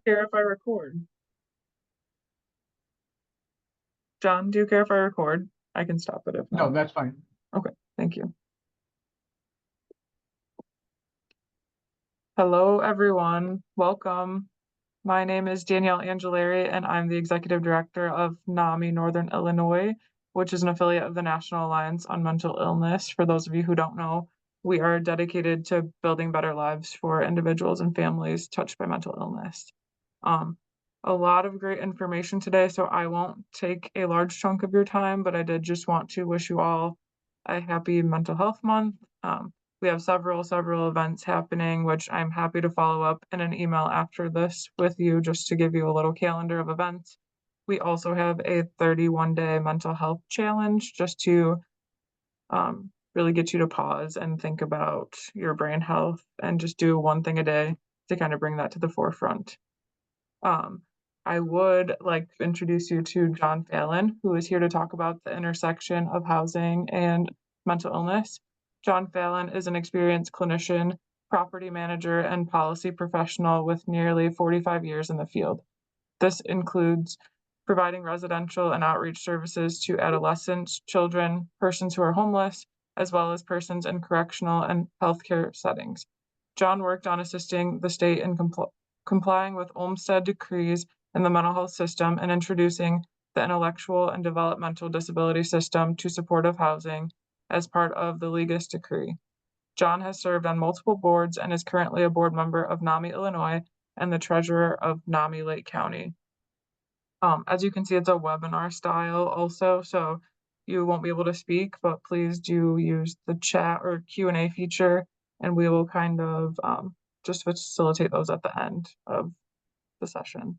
Care if I record? John, do you care if I record? I can stop it if No, not. that's fine. Okay, thank you. Hello, everyone. Welcome. My name is Danielle Angelari, and I'm the Executive Director of NAMI Northern Illinois, which is an affiliate of the National Alliance on Mental Illness. For those of you who don't know, we are dedicated to building better lives for individuals and families touched by mental illness. Um, a lot of great information today, so I won't take a large chunk of your time, but I did just want to wish you all a happy Mental Health Month. We have several events happening, which I'm happy to follow up in an email after this with you just to give you a little calendar of events. We also have a 31-day mental health challenge just to really get you to pause and think about your brain health and just do one thing a day to kind of bring that to the forefront. Um, I would like to introduce you to John Fallon, who is here to talk about the intersection of housing and mental illness. John Fallon is an experienced clinician, property manager, and policy professional with nearly 45 years in the field. This includes providing residential and outreach services to adolescents, children, persons who are homeless, as well as persons in correctional and healthcare settings. John worked on assisting the state in complying with Olmstead decrees in the mental health system and introducing the intellectual and developmental disability system to supportive housing as part of the Legis decree. John has served on multiple boards and is currently a board member of NAMI Illinois and the treasurer of NAMI Lake County. As you can see, it's a webinar style also, so you won't be able to speak, but please do use the chat or Q&A feature, and we will kind of just facilitate those at the end of the session.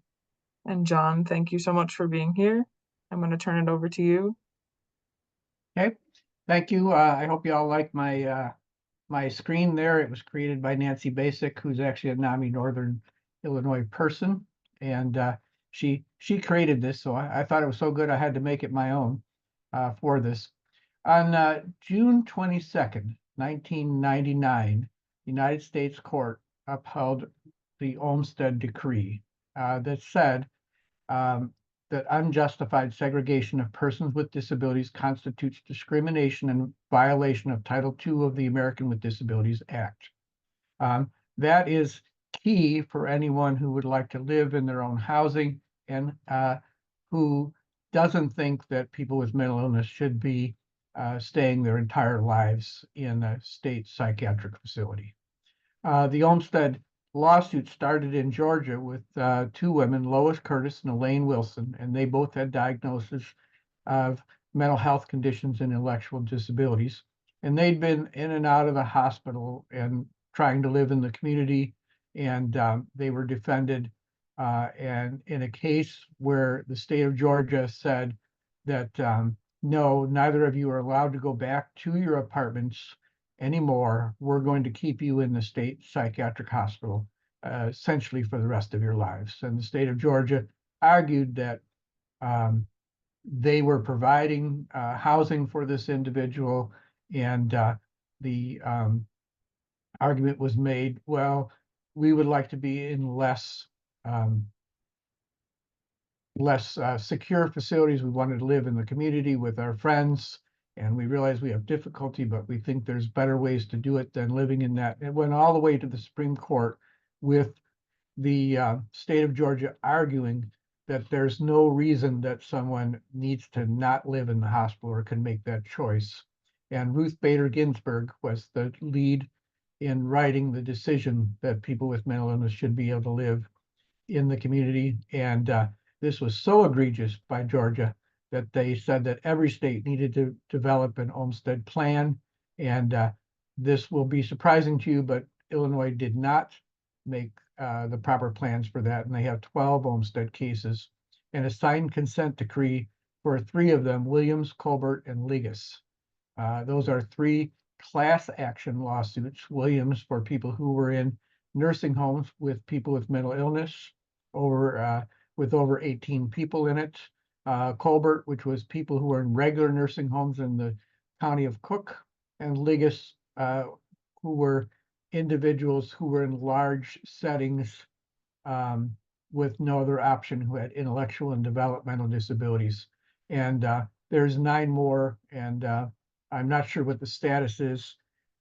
And John, thank you so much for being here. I'm going to turn it over to you. Okay, thank you. I hope you all like my screen there. It was created by Nancy Basic, who's actually a NAMI Northern Illinois person, and she created this, so I thought it was so good I had to make it my own for this. On June 22nd, 1999, the United States Court upheld the Olmstead Decree that said that unjustified segregation of persons with disabilities constitutes discrimination and violation of Title II of the American with Disabilities Act. That is key for anyone who would like to live in their own housing and who doesn't think that people with mental illness should be staying their entire lives in a state psychiatric facility. The Olmstead lawsuit started in Georgia with two women, Lois Curtis and Elaine Wilson, and they both had diagnoses of mental health conditions and intellectual disabilities. And they'd been in and out of the hospital and trying to live in the community, and they were defended. And in a case where the state of Georgia said that no, neither of you are allowed to go back to your apartments anymore. We're going to keep you in the state psychiatric hospital essentially for the rest of your lives. And the state of Georgia argued that they were providing housing for this individual, and the argument was made, well, we would like to be in less secure facilities. We wanted to live in the community with our friends, and we realize we have difficulty, but we think there's better ways to do it than living in that. It went all the way to the Supreme Court with the state of Georgia arguing that there's no reason that someone needs to not live in the hospital or can make that choice. And Ruth Bader Ginsburg was the lead in writing the decision that people with mental illness should be able to live in the community. And this was so egregious by Georgia that they said that every state needed to develop an Olmstead plan. And this will be surprising to you, but Illinois did not make the proper plans for that. And they have 12 Olmstead cases and a signed consent decree for three of them, Williams, Colbert, and Legis. Those are three class action lawsuits. Williams for people who were in nursing homes with people with mental illness, with over 18 people in it. Colbert, which was people who were in regular nursing homes in the county of Cook, and Legis, who were individuals who were in large settings with no other option who had intellectual and developmental disabilities. And there's 9 more, and I'm not sure what the status is,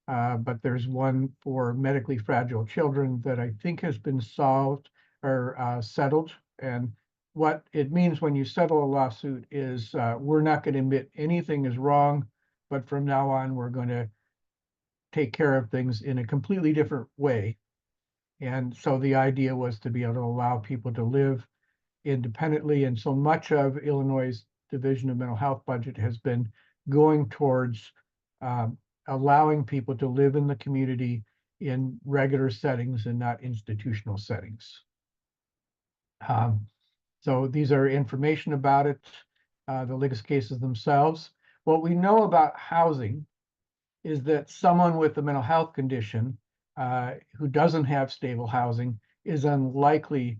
but there's one for medically fragile children that I think has been solved or settled. And what it means when you settle a lawsuit is we're not going to admit anything is wrong, but from now on, we're going to take care of things in a completely different way. And so the idea was to be able to allow people to live independently. And so much of Illinois' Division of Mental Health budget has been going towards um, allowing people to live in the community in regular settings and not institutional settings. Um, so these are information about it, the latest cases themselves. What we know about housing is that someone with a mental health condition who doesn't have stable housing is unlikely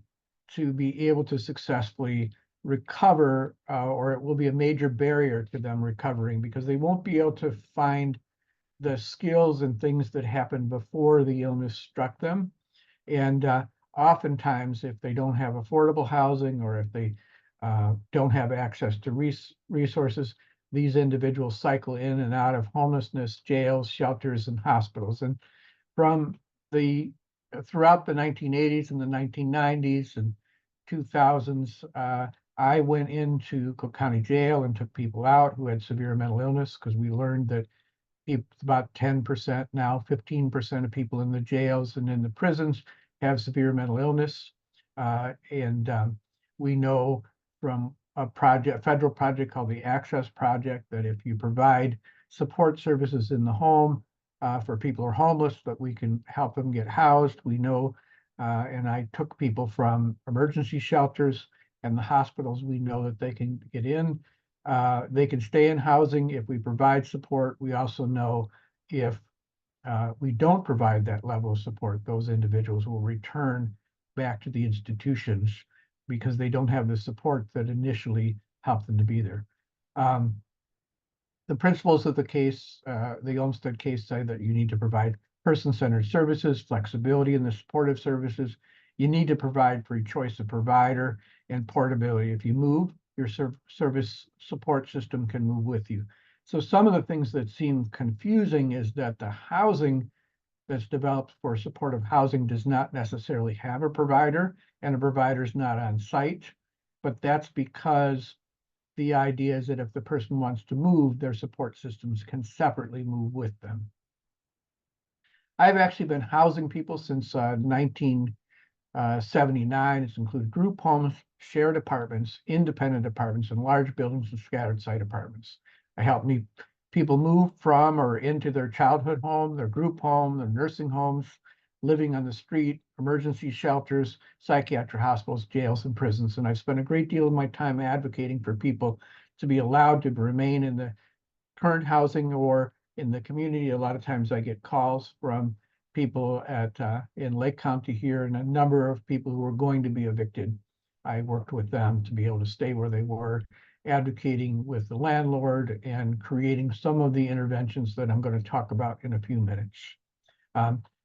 to be able to successfully recover, or it will be a major barrier to them recovering because they won't be able to find the skills and things that happened before the illness struck them. And oftentimes, if they don't have affordable housing or if they don't have access to resources, these individuals cycle in and out of homelessness, jails, shelters, and hospitals. And from the throughout the 1980s and the 1990s and 2000s, I went into Cook County Jail and took people out who had severe mental illness because we learned that it's about 10% now, 15% of people in the jails and in the prisons have severe mental illness. And we know from a federal project called the Access Project, that if you provide support services in the home for people who are homeless, that we can help them get housed. We know, and I took people from emergency shelters and the hospitals. We know that they can get in. They can stay in housing if we provide support. We also know if we don't provide that level of support, those individuals will return back to the institutions because they don't have the support that initially helped them to be there. The principles of the case, the Olmsted case, say that you need to provide person-centered services, flexibility in the supportive services. You need to provide free choice of provider and portability. If you move, your service support system can move with you. So some of the things that seem confusing is that the housing that's developed for supportive housing does not necessarily have a provider, and a provider is not on site. But that's because the idea is that if the person wants to move, their support systems can separately move with them. I've actually been housing people since 1979. It's included group homes, shared apartments, independent apartments, and large buildings and scattered site apartments. I help people move from or into their childhood home, their group home, their nursing homes, living on the street, emergency shelters, psychiatric hospitals, jails, and prisons. And I've spent a great deal of my time advocating for people to be allowed to remain in the current housing or in the community. A lot of times I get calls from people in Lake County here and a number of people who are going to be evicted. I worked with them to be able to stay where they were, advocating with the landlord and creating some of the interventions that I'm going to talk about in a few minutes.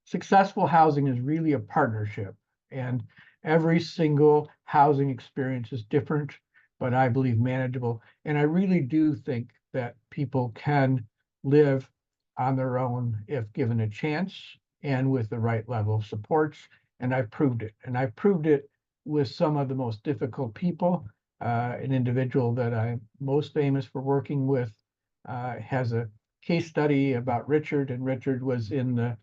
Successful housing is really a partnership, and every single housing experience is different, but I believe manageable. And I really do think that people can live on their own if given a chance and with the right level of supports. And I've proved it. And I've proved it with some of the most difficult people. An individual that I'm most famous for working with has a case study about Richard, and Richard was in the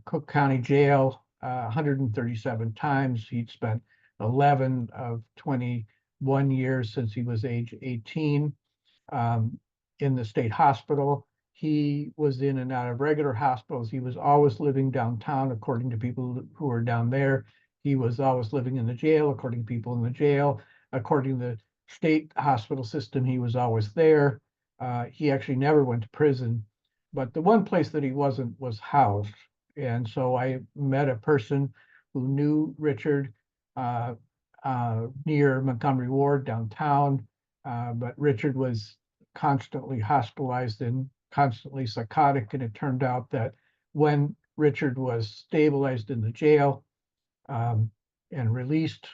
Cook County Jail 137 times. He'd spent 11 of 21 years since he was age 18 in the state hospital. He was in and out of regular hospitals. He was always living downtown, according to people who were down there. He was always living in the jail, according to people in the jail. According to the state hospital system, he was always there. He actually never went to prison. But the one place that he wasn't was housed. And so I met a person who knew Richard near Montgomery Ward downtown. But Richard was constantly hospitalized and constantly psychotic. And it turned out that when Richard was stabilized in the jail, and released.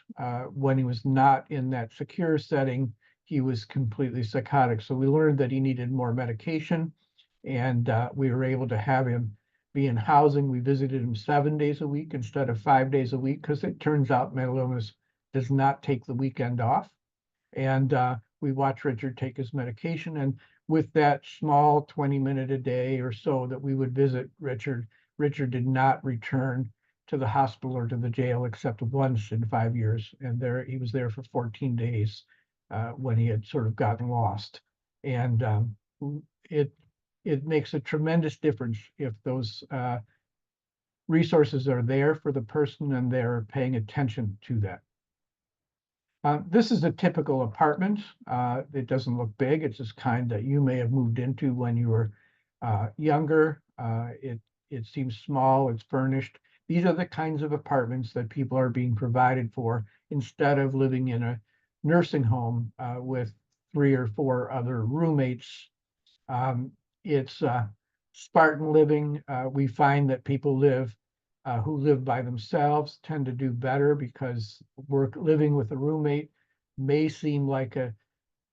When he was not in that secure setting, he was completely psychotic. So we learned that he needed more medication, and we were able to have him be in housing. We visited him 7 days a week instead of 5 days a week, because it turns out mental illness does not take the weekend off. And we watched Richard take his medication. And with that small 20-minute a day or so that we would visit Richard, Richard did not return to the hospital or to the jail except once in 5 years. And there he was there for 14 days when he had sort of gotten lost. And it it makes a tremendous difference if those resources are there for the person and they're paying attention to that. This is a typical apartment. It doesn't look big. It's this kind that you may have moved into when you were younger. It seems small. It's furnished. These are the kinds of apartments that people are being provided for instead of living in a nursing home with 3 or 4 other roommates. It's Spartan living. We find that people who live by themselves tend to do better because living with a roommate may seem like a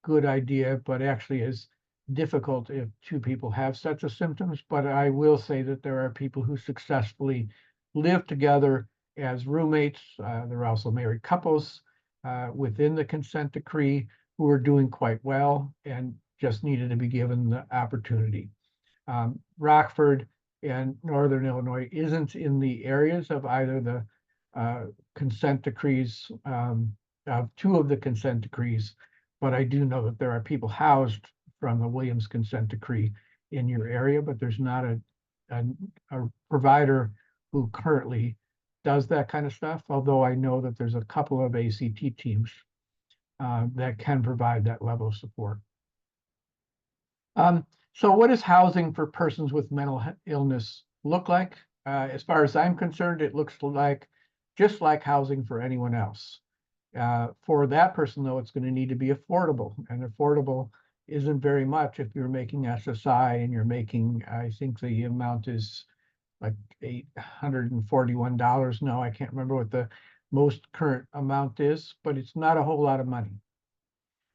good idea, but actually is difficult if 2 people have such a symptoms. But I will say that there are people who successfully live together as roommates. There are also married couples within the consent decree who are doing quite well and just needed to be given the opportunity. Rockford and Northern Illinois isn't in the areas of either the consent decrees, of 2 of the consent decrees, but I do know that there are people housed from the Williams consent decree in your area, but there's not a provider who currently does that kind of stuff, although I know that there's a couple of ACT teams that can provide that level of support. So what does housing for persons with mental illness look like? As far as I'm concerned, it looks like just like housing for anyone else. For that person, though, it's going to need to be affordable, and affordable isn't very much if you're making SSI and you're making, I think the amount is like $841 now. I can't remember what the most current amount is, but it's not a whole lot of money.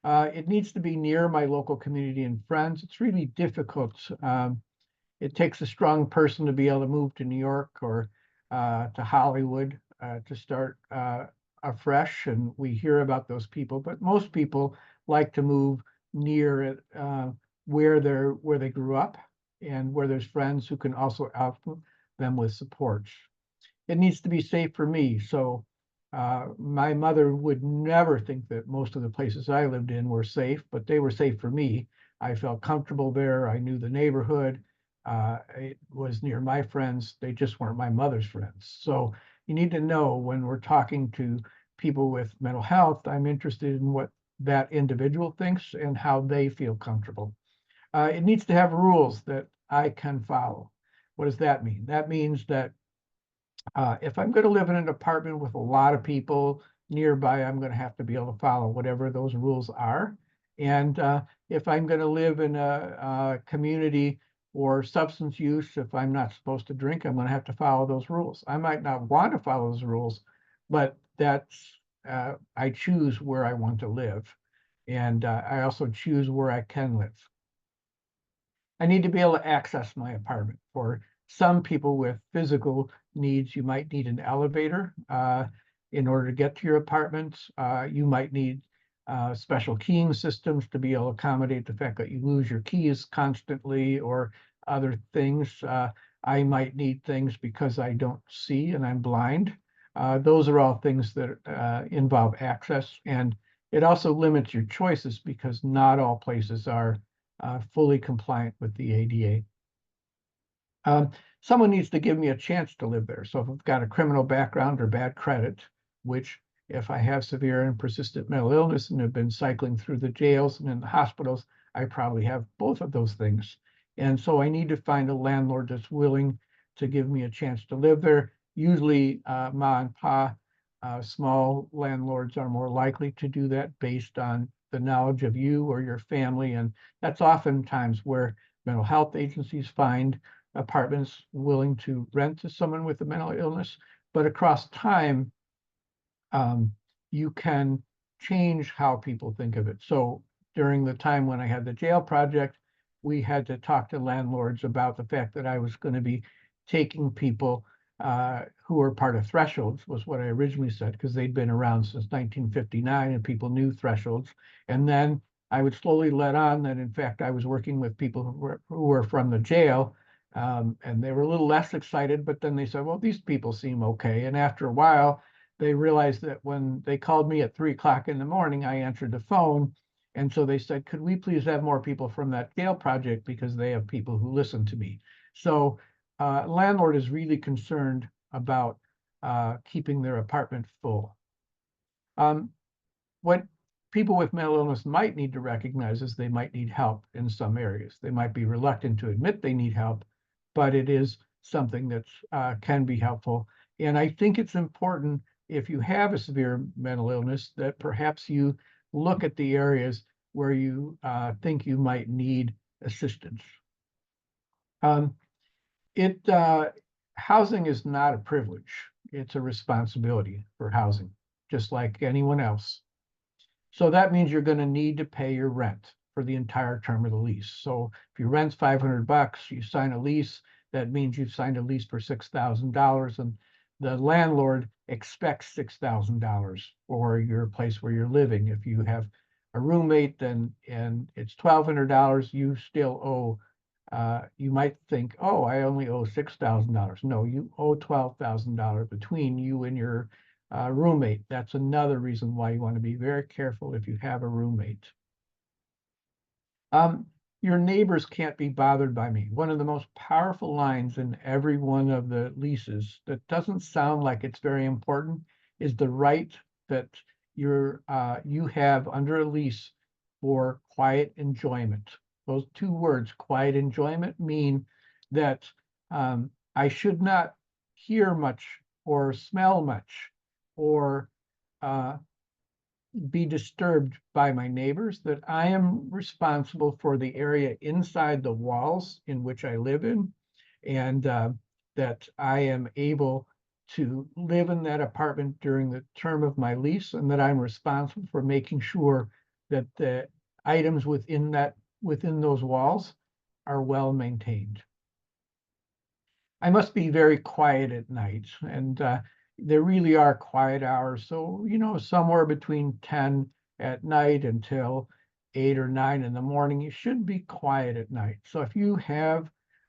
It needs to be near my local community and friends. It's really difficult. It takes a strong person to be able to move to New York or to Hollywood to start afresh. And we hear about those people, but most people like to move near where they grew up and where there's friends who can also help them with supports. It needs to be safe for me. So my mother would never think that most of the places I lived in were safe, but they were safe for me. I felt comfortable there. I knew the neighborhood. It was near my friends. They just weren't my mother's friends. So you need to know when we're talking to people with mental health, I'm interested in what that individual thinks and how they feel comfortable. It needs to have rules that I can follow. What does that mean? That means that if I'm going to live in an apartment with a lot of people nearby, I'm going to have to be able to follow whatever those rules are. And if I'm going to live in a community or substance use, if I'm not supposed to drink, I'm going to have to follow those rules. I might not want to follow those rules, but I choose where I want to live. And I also choose where I can live. I need to be able to access my apartment. For some people with physical needs, you might need an elevator in order to get to your apartment. You might need special keying systems to be able to accommodate the fact that you lose your keys constantly or other things. I might need things because I don't see and I'm blind. Those are all things that involve access, and it also limits your choices because not all places are fully compliant with the ADA. Someone needs to give me a chance to live there. So if I've got a criminal background or bad credit, which if I have severe and persistent mental illness and have been cycling through the jails and in the hospitals, I probably have both of those things. And so I need to find a landlord that's willing to give me a chance to live there. Usually ma and pa, small landlords are more likely to do that based on the knowledge of you or your family. And that's oftentimes where mental health agencies find apartments willing to rent to someone with a mental illness. But across time, um, you can change how people think of it. So during the time when I had the jail project, we had to talk to landlords about the fact that I was going to be taking people who were part of thresholds, was what I originally said, because they'd been around since 1959 and people knew thresholds. And then I would slowly let on that, in fact, I was working with people who were from the jail. And they were a little less excited, but then they said, well, these people seem okay. And after a while, they realized that when they called me at 3 o'clock in the morning, I answered the phone. And so they said, could we please have more people from that jail project because they have people who listen to me. So landlord is really concerned about keeping their apartment full. Um, what people with mental illness might need to recognize is they might need help in some areas. They might be reluctant to admit they need help, but it is something that can be helpful. And I think it's important, if you have a severe mental illness, that perhaps you look at the areas where you think you might need assistance. Um, it Housing is not a privilege. It's a responsibility for housing, just like anyone else. So that means you're going to need to pay your rent for the entire term of the lease. So if your rent's $500, you sign a lease, that means you've signed a lease for $6,000, and the landlord expects $6,000 for your place where you're living. If you have a roommate, then and it's $1,200, you still owe. You might think, oh, I only owe $6,000. No, you owe $12,000 between you and your roommate. That's another reason why you want to be very careful if you have a roommate. Um, your neighbors can't be bothered by me. One of the most powerful lines in every one of the leases that doesn't sound like it's very important is the right that you have under a lease for quiet enjoyment. Those two words, quiet enjoyment, mean that I should not hear much or smell much or uh, be disturbed by my neighbors, that I am responsible for the area inside the walls in which I live in, and that I am able to live in that apartment during the term of my lease, and that I'm responsible for making sure that the items within those walls are well maintained. I must be very quiet at night, and there really are quiet hours. So, somewhere between 10 at night until 8 or 9 in the morning, you should be quiet at night. So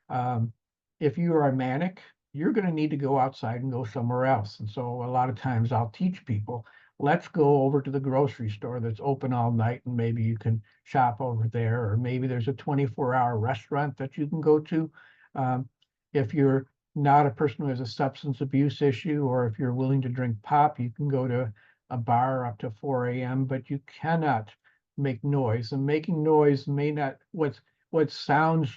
um, if you are manic, you're going to need to go outside and go somewhere else. And so a lot of times I'll teach people, let's go over to the grocery store that's open all night, and maybe you can shop over there, or maybe there's a 24-hour restaurant that you can go to. Um, if you're not a person who has a substance abuse issue, or if you're willing to drink pop, you can go to a bar up to 4 a.m., but you cannot make noise. And making noise may not, what sounds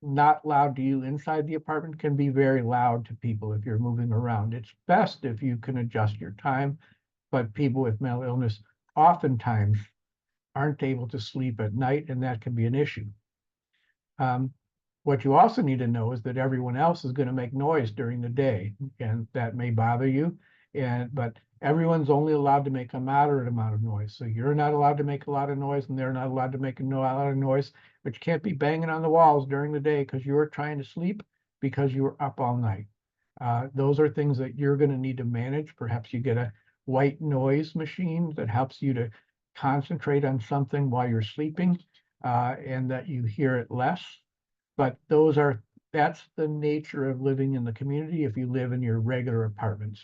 not loud to you inside the apartment can be very loud to people if you're moving around. It's best if you can adjust your time, but people with mental illness oftentimes aren't able to sleep at night, and that can be an issue. Um, what you also need to know is that everyone else is going to make noise during the day, and that may bother you. But everyone's only allowed to make a moderate amount of noise. So you're not allowed to make a lot of noise, and they're not allowed to make a lot of noise. But you can't be banging on the walls during the day because you're trying to sleep because you were up all night. Those are things that you're going to need to manage. Perhaps you get a white noise machine that helps you to concentrate on something while you're sleeping, and that you hear it less. But that's the nature of living in the community if you live in your regular apartments.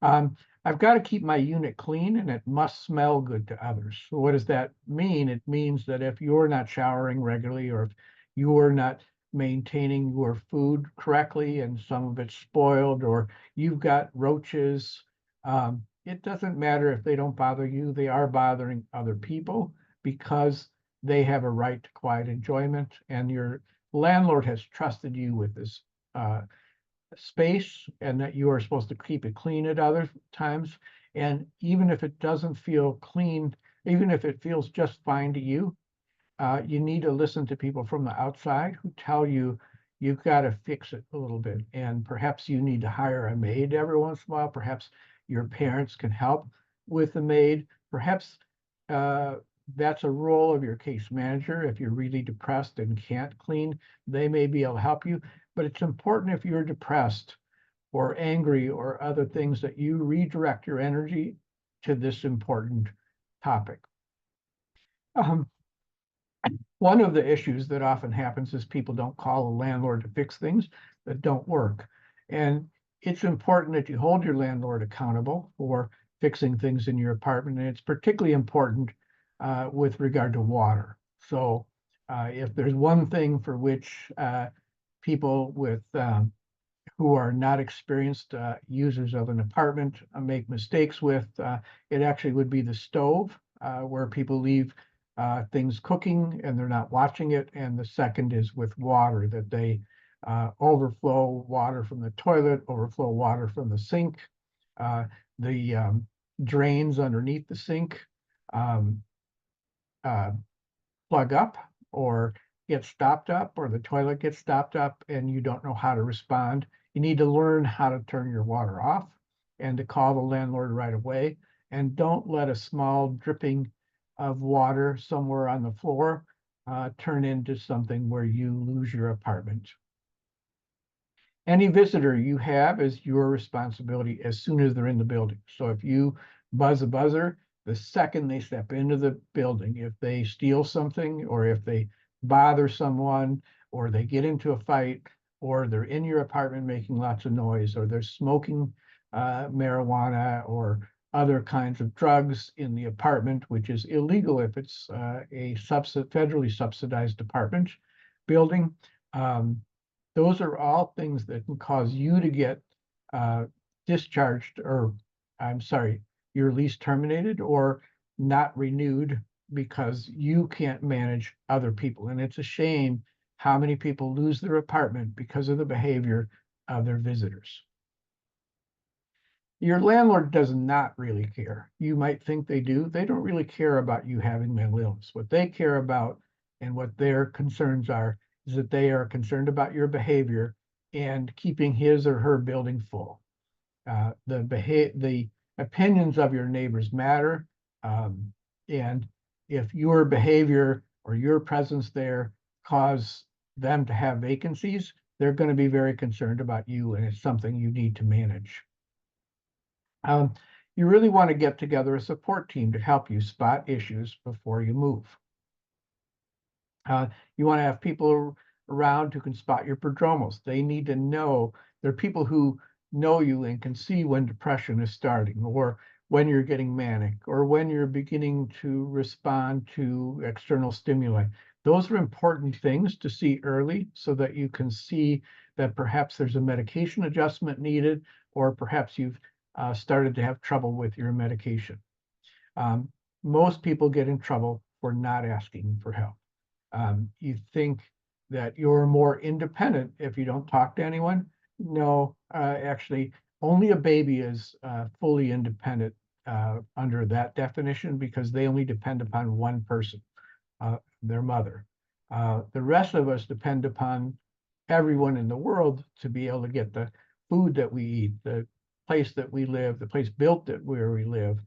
I've got to keep my unit clean, and it must smell good to others. So what does that mean? It means that if you're not showering regularly, or if you're not maintaining your food correctly and some of it's spoiled, or you've got roaches, it doesn't matter if they don't bother you. They are bothering other people because they have a right to quiet enjoyment, and your landlord has trusted you with this space, and that you are supposed to keep it clean at other times. And even if it doesn't feel clean, even if it feels just fine to you, you need to listen to people from the outside who tell you you've got to fix it a little bit. And perhaps you need to hire a maid every once in a while. Perhaps your parents can help with the maid. Perhaps that's a role of your case manager. If you're really depressed and can't clean, they may be able to help you. But it's important if you're depressed or angry or other things that you redirect your energy to this important topic. Um, One of the issues that often happens is people don't call a landlord to fix things that don't work. And it's important that you hold your landlord accountable for fixing things in your apartment. And it's particularly important with regard to water. So if there's one thing for which people with who are not experienced users of an apartment make mistakes with, it actually would be the stove, where people leave things cooking and they're not watching it. And the second is with water, that they overflow water from the toilet, overflow water from the sink, uh, the drains underneath the sink um, uh, plug up or get stopped up, or the toilet gets stopped up and you don't know how to respond. You need to learn how to turn your water off and to call the landlord right away. And don't let a small dripping of water somewhere on the floor turn into something where you lose your apartment. Any visitor you have is your responsibility as soon as they're in the building. So if you buzz a buzzer, the second they step into the building, if they steal something or if they bother someone or they get into a fight or they're in your apartment making lots of noise or they're smoking marijuana or other kinds of drugs in the apartment, which is illegal if it's a federally subsidized apartment building. Those are all things that can cause you to get discharged, or I'm sorry, your lease terminated or not renewed because you can't manage other people. And it's a shame how many people lose their apartment because of the behavior of their visitors. Your landlord does not really care. You might think they do. They don't really care about you having mental illness. What they care about and what their concerns are is that they are concerned about your behavior and keeping his or her building full. The opinions of your neighbors matter. Um, and if your behavior or your presence there cause them to have vacancies, they're going to be very concerned about you, and it's something you need to manage. You really want to get together a support team to help you spot issues before you move. You want to have people around who can spot your prodromals. They need to know. There are people who know you and can see when depression is starting, or when you're getting manic, or when you're beginning to respond to external stimuli. Those are important things to see early so that you can see that perhaps there's a medication adjustment needed, or perhaps you've started to have trouble with your medication. Most people get in trouble for not asking for help. You think that you're more independent if you don't talk to anyone. No, actually, only a baby is fully independent under that definition because they only depend upon one person, their mother. The rest of us depend upon everyone in the world to be able to get the food that we eat, the place that we live, the place built that where we live,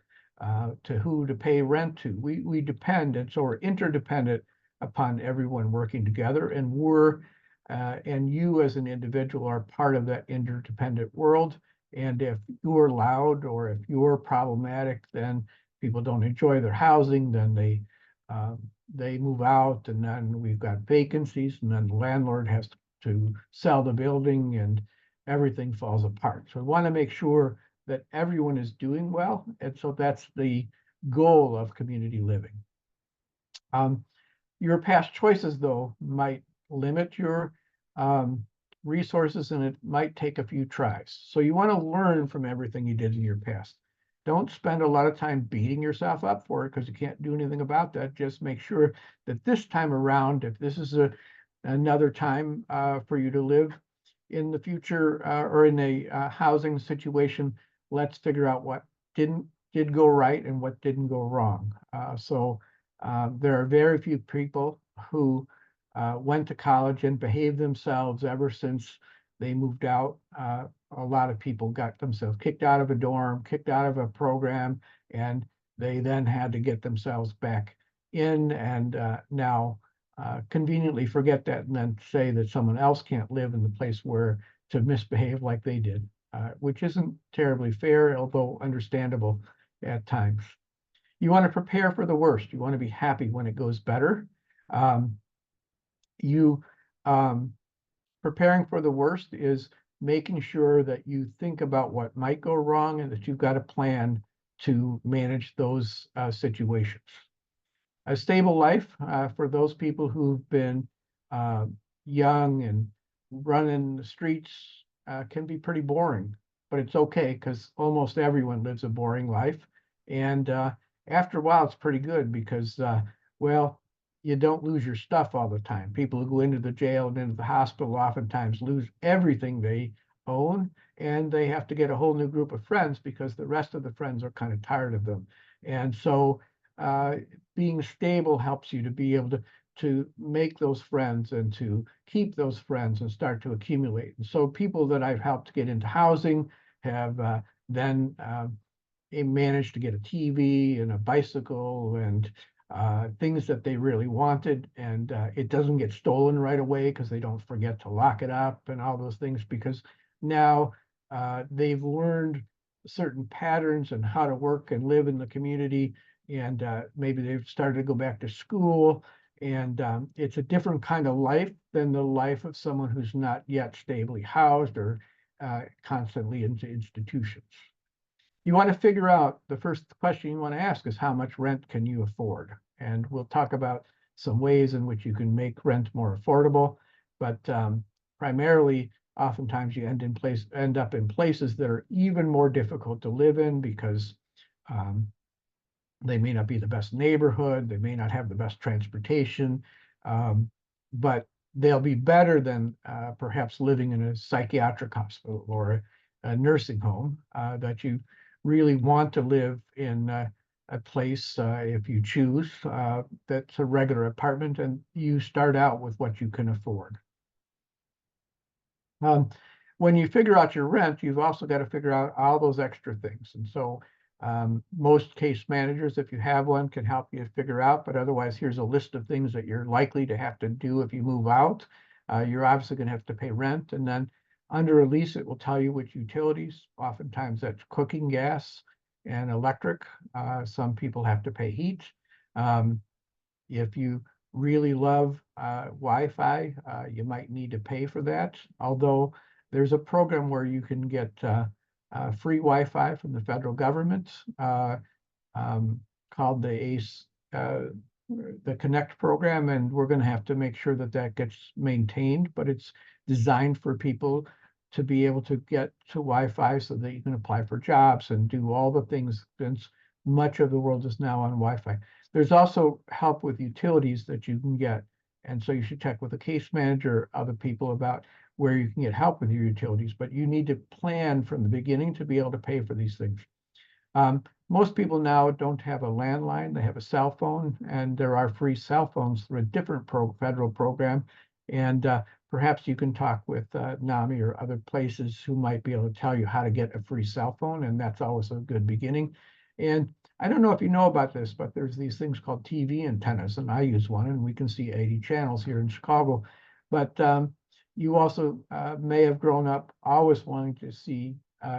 to who to pay rent to. We depend, and so we're interdependent upon everyone working together, and and you as an individual are part of that interdependent world. And if you're loud or if you're problematic, then people don't enjoy their housing, then they move out, and then we've got vacancies, and then the landlord has to sell the building, and everything falls apart. So we want to make sure that everyone is doing well, and so that's the goal of community living. Your past choices, though, might limit your resources, and it might take a few tries. So you want to learn from everything you did in your past. Don't spend a lot of time beating yourself up for it because you can't do anything about that. Just make sure that this time around, if this is another time for you to live in the future or in a housing situation, let's figure out what did go right and what didn't go wrong. There are very few people who went to college and behaved themselves ever since they moved out a lot of people got themselves kicked out of a dorm, kicked out of a program, and they then had to get themselves back in and now conveniently forget that and then say that someone else can't live in the place where to misbehave like they did, which isn't terribly fair, although understandable at times. You want to prepare for the worst. You want to be happy when it goes better. Um, you um, Preparing for the worst is making sure that you think about what might go wrong and that you've got a plan to manage those situations. A stable life for those people who've been uh, young and running the streets can be pretty boring, but it's okay because almost everyone lives a boring life. And after a while, it's pretty good because, well, you don't lose your stuff all the time. People who go into the jail and into the hospital oftentimes lose everything they own, and they have to get a whole new group of friends because the rest of the friends are kind of tired of them. And so uh, being stable helps you to be able to make those friends and to keep those friends and start to accumulate. And so people that I've helped get into housing have then managed to get a TV and a bicycle and things that they really wanted. And it doesn't get stolen right away because they don't forget to lock it up and all those things because now they've learned certain patterns and how to work and live in the community. And maybe they've started to go back to school. And it's a different kind of life than the life of someone who's not yet stably housed or constantly into institutions. You want to figure out, the first question you want to ask is how much rent can you afford? And we'll talk about some ways in which you can make rent more affordable, but primarily, oftentimes you end up in places that are even more difficult to live in because um, they may not be the best neighborhood, they may not have the best transportation, um, but they'll be better than perhaps living in a psychiatric hospital or a nursing home that you really want to live in a place, if you choose, that's a regular apartment and you start out with what you can afford. Um, when you figure out your rent, you've also got to figure out all those extra things. And so most case managers, if you have one, can help you figure out, but otherwise here's a list of things that you're likely to have to do if you move out. You're obviously going to have to pay rent, and then under a lease, it will tell you which utilities. Oftentimes that's cooking gas and electric. Some people have to pay heat. Um, if you really love Wi-Fi, you might need to pay for that. Although there's a program where you can get free Wi-Fi from the federal government um, called the ACE, the Connect program, and we're going to have to make sure that that gets maintained. But it's designed for people to be able to get to Wi-Fi so that you can apply for jobs and do all the things since much of the world is now on Wi-Fi. There's also help with utilities that you can get. And so you should check with a case manager or other people about where you can get help with your utilities, but you need to plan from the beginning to be able to pay for these things. Most people now don't have a landline, they have a cell phone, and there are free cell phones through a different federal program. And perhaps you can talk with NAMI or other places who might be able to tell you how to get a free cell phone, and that's always a good beginning. And I don't know if you know about this, but there's these things called TV antennas, and I use one, and we can see 80 channels here in Chicago. But you also may have grown up always wanting to see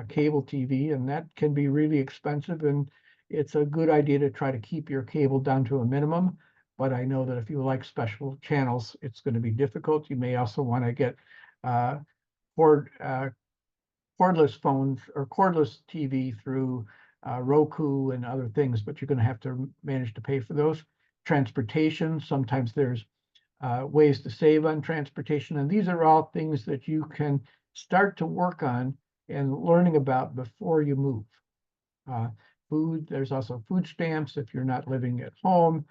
cable TV, and that can be really expensive. And it's a good idea to try to keep your cable down to a minimum. But I know that if you like special channels, it's going to be difficult. You may also want to get uh, cord, cordless phones or cordless TV through Roku and other things, but you're going to have to manage to pay for those. Transportation, sometimes there's ways to save on transportation. And these are all things that you can start to work on and learning about before you move. Food, there's also food stamps if you're not living at home.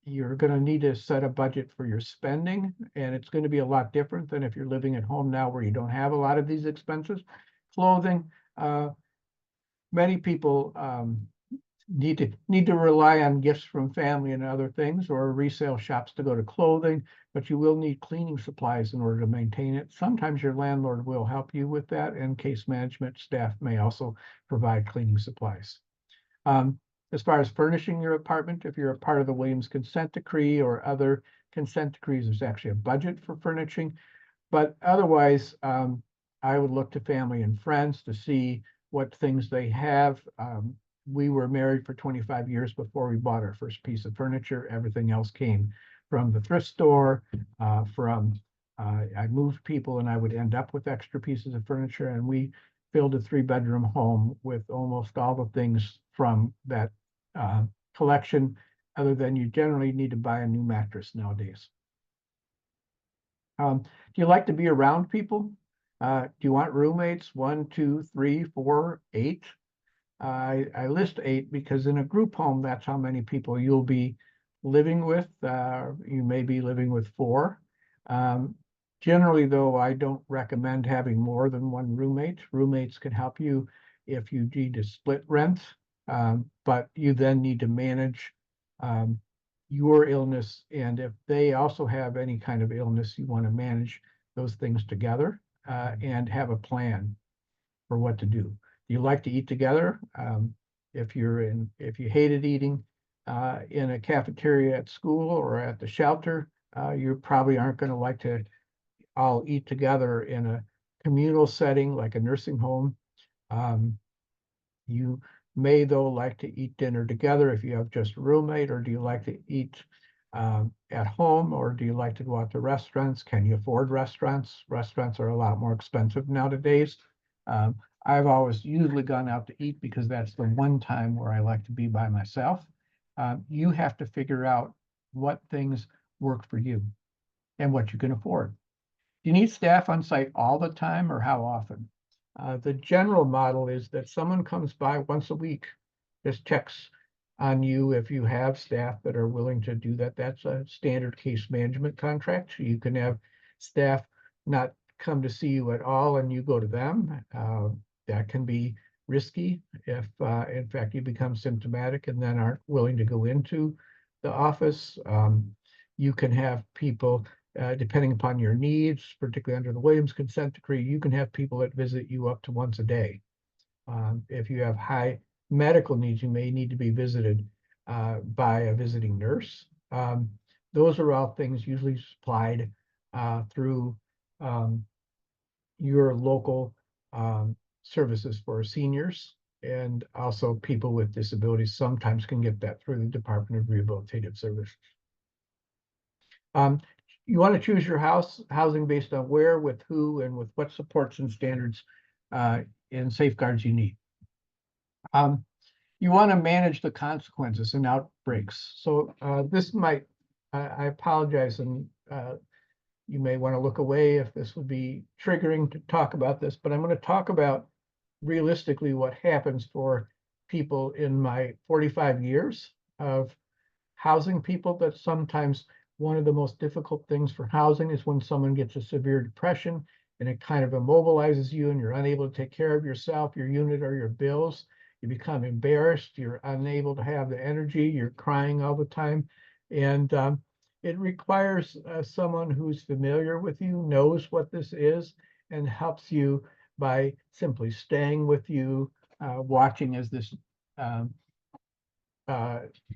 You're going to need to set a budget for your spending, and it's going to be a lot different than if you're living at home now where you don't have a lot of these expenses. Clothing, many people need to rely on gifts from family and other things, or resale shops to go to clothing, but you will need cleaning supplies in order to maintain it. Sometimes your landlord will help you with that, and case management staff may also provide cleaning supplies. As far as furnishing your apartment, if you're a part of the Williams consent decree or other consent decrees, there's actually a budget for furnishing. But otherwise, I would look to family and friends to see what things they have. We were married for 25 years before we bought our first piece of furniture. Everything else came from the thrift store, I moved people and I would end up with extra pieces of furniture, and we filled a 3-bedroom home with almost all the things from that collection, other than you generally need to buy a new mattress nowadays. Do you like to be around people? Do you want roommates? 1, 2, 3, 4, 8? I list 8 because in a group home, that's how many people you'll be living with. You may be living with 4. Generally, though, I don't recommend having more than 1 roommate. Roommates can help you if you need to split rent, but you then need to manage your illness. And if they also have any kind of illness, you want to manage those things together and have a plan for what to do. Do you like to eat together? If you hated eating in a cafeteria at school or at the shelter, you probably aren't going to like to all eat together in a communal setting like a nursing home. You may, though, like to eat dinner together if you have just a roommate, or do you like to eat at home, or do you like to go out to restaurants? Can you afford restaurants? Restaurants are a lot more expensive nowadays. Um, I've always usually gone out to eat because that's the one time where I like to be by myself. You have to figure out what things work for you and what you can afford. Do you need staff on site all the time, or how often? The general model is that someone comes by once a week, just checks on you if you have staff that are willing to do that. That's a standard case management contract. You can have staff not come to see you at all and you go to them. That can be risky if, in fact, you become symptomatic and then aren't willing to go into the office. You can have people, depending upon your needs, particularly under the Williams consent decree, you can have people that visit you up to once a day. If you have high medical needs, you may need to be visited by a visiting nurse. Those are all things usually supplied through your local services for seniors, and also people with disabilities sometimes can get that through the Department of Rehabilitative Services. You want to choose your housing based on where, with who, and with what supports and standards and safeguards you need. You want to manage the consequences and outbreaks. So this might, I apologize, and you may want to look away if this would be triggering to talk about this, but I'm going to talk about realistically what happens for people in my 45 years of housing people. That sometimes one of the most difficult things for housing is when someone gets a severe depression and it kind of immobilizes you and you're unable to take care of yourself, your unit, or your bills. You become embarrassed, you're unable to have the energy, you're crying all the time. And it requires someone who's familiar with you, knows what this is, and helps you by simply staying with you, watching as this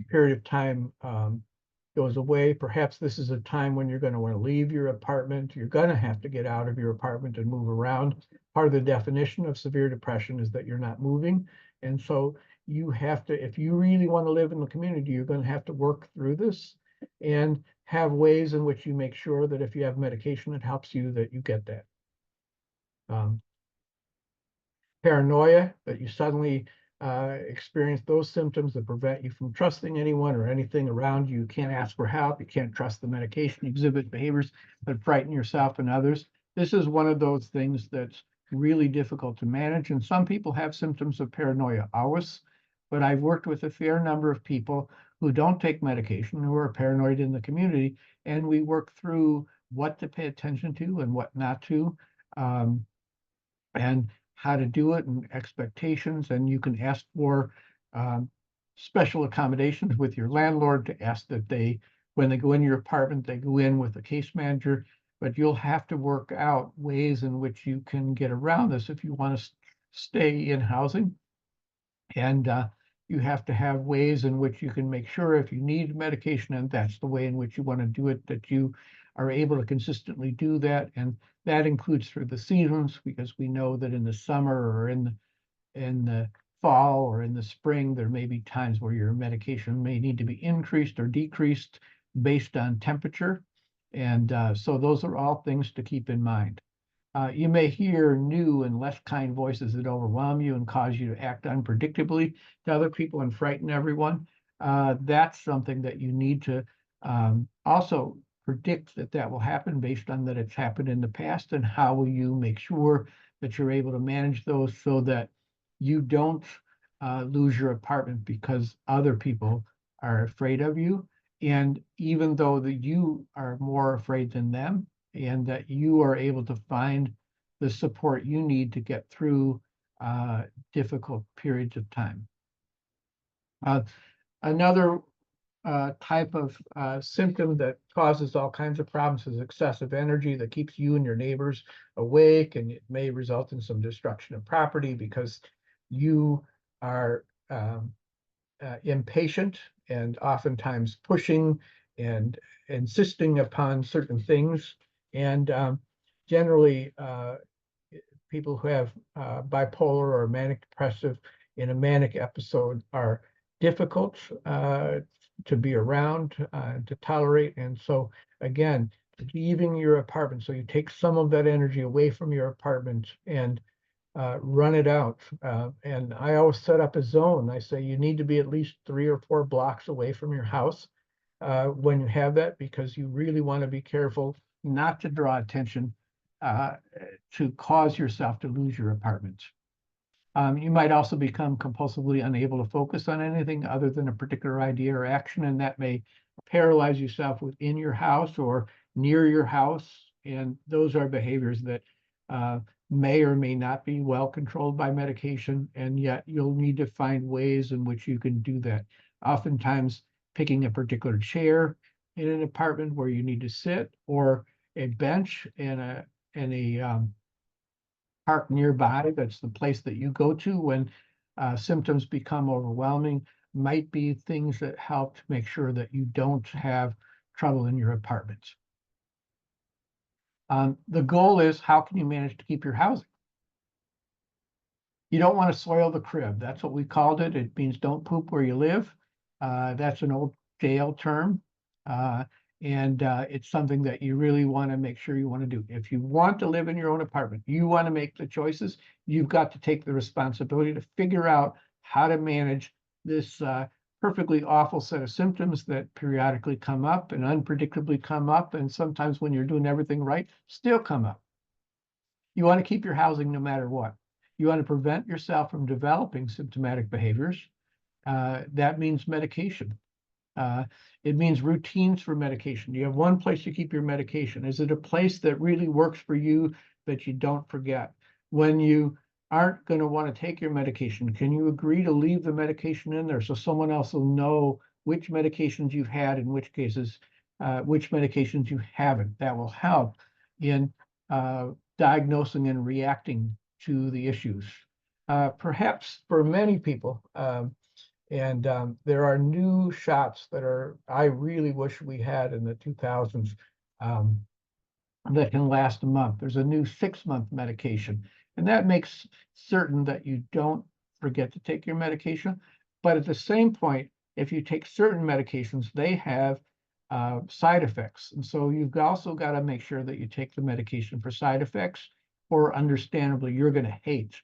period of time goes away. Perhaps this is a time when you're going to want to leave your apartment. You're going to have to get out of your apartment and move around. Part of the definition of severe depression is that you're not moving. And so you have to, if you really want to live in the community, you're going to have to work through this and have ways in which you make sure that if you have medication that helps you, that you get that. Paranoia, that you suddenly experience those symptoms that prevent you from trusting anyone or anything around you. You can't ask for help. You can't trust the medication. You exhibit behaviors that frighten yourself and others. This is one of those things that's really difficult to manage. And some people have symptoms of paranoia always, but I've worked with a fair number of people who don't take medication, who are paranoid in the community, and we work through what to pay attention to and what not to. And how to do it and expectations, and you can ask for special accommodations with your landlord to ask that they, when they go in your apartment, they go in with a case manager, but you'll have to work out ways in which you can get around this if you want to stay in housing. And you have to have ways in which you can make sure if you need medication, and that's the way in which you want to do it, that you are able to consistently do that. And that includes through the seasons, because we know that in the summer or in the fall or in the spring, there may be times where your medication may need to be increased or decreased based on temperature. And so those are all things to keep in mind. You may hear new and less kind voices that overwhelm you and cause you to act unpredictably to other people and frighten everyone. That's something that you need to also predict that that will happen based on that it's happened in the past, and how will you make sure that you're able to manage those so that you don't lose your apartment because other people are afraid of you. And even though that you are more afraid than them, and that you are able to find the support you need to get through difficult periods of time. Another type of symptom that causes all kinds of problems is excessive energy that keeps you and your neighbors awake, and it may result in some destruction of property because you are impatient and oftentimes pushing and insisting upon certain things. And generally, people who have bipolar or manic depressive in a manic episode are difficult to be around, to tolerate. And so again, leaving your apartment, so you take some of that energy away from your apartment and run it out. And I always set up a zone. I say you need to be at least 3 or 4 blocks away from your house when you have that, because you really want to be careful not to draw attention to cause yourself to lose your apartment. You might also become compulsively unable to focus on anything other than a particular idea or action, and that may paralyze yourself within your house or near your house. And those are behaviors that may or may not be well controlled by medication, and yet you'll need to find ways in which you can do that. Oftentimes, picking a particular chair in an apartment where you need to sit, or a bench and a park nearby that's the place that you go to when symptoms become overwhelming, might be things that help to make sure that you don't have trouble in your apartment. The goal is, how can you manage to keep your housing? You don't want to soil the crib. That's what we called it. It means don't poop where you live. That's an old jail term. And it's something that you really want to make sure you want to do. If you want to live in your own apartment, you want to make the choices, you've got to take the responsibility to figure out how to manage this perfectly awful set of symptoms that periodically come up and unpredictably come up, and sometimes when you're doing everything right, still come up. You want to keep your housing no matter what. You want to prevent yourself from developing symptomatic behaviors. That means medication. It means routines for medication. You have one place to keep your medication. Is it a place that really works for you that you don't forget? When you aren't going to want to take your medication, can you agree to leave the medication in there so someone else will know which medications you've had, in which cases, which medications you haven't? That will help in diagnosing and reacting to the issues. Perhaps for many people, and there are new shots that I really wish we had in the 2000s that can last a month. There's a new 6-month medication, and that makes certain that you don't forget to take your medication. But at the same point, if you take certain medications, they have side effects. And so you've also got to make sure that you take the medication for side effects, or understandably, you're going to hate